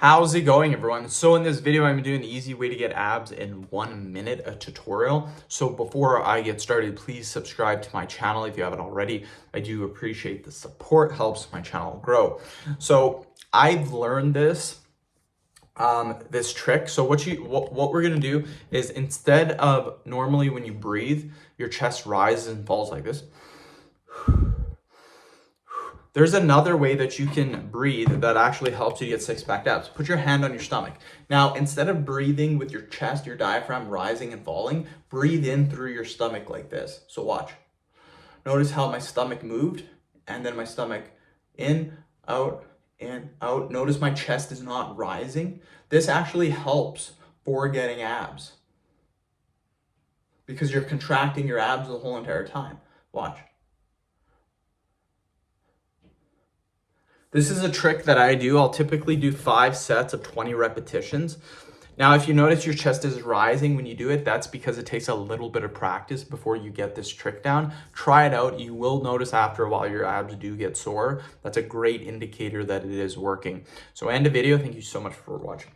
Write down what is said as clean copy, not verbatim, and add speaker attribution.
Speaker 1: How's it going, everyone? So in this video, I'm doing the easy way to get abs in 1 minute, a tutorial. So before I get started, please subscribe to my channel if you haven't already. I do appreciate the support, helps my channel grow. So I've learned this trick. So what we're gonna do is, instead of normally when you breathe, your chest rises and falls like this. There's another way that you can breathe that actually helps you get six-pack abs. Put your hand on your stomach. Now, instead of breathing with your chest, your diaphragm rising and falling, breathe in through your stomach like this. So watch. Notice how my stomach moved, and then my stomach in, out, in, out. Notice my chest is not rising. This actually helps for getting abs because you're contracting your abs the whole entire time. Watch. This is a trick that I do. I'll typically do 5 sets of 20 repetitions. Now, if you notice your chest is rising when you do it, that's because it takes a little bit of practice before you get this trick down. Try it out. You will notice after a while your abs do get sore. That's a great indicator that it is working. So end the video. Thank you so much for watching.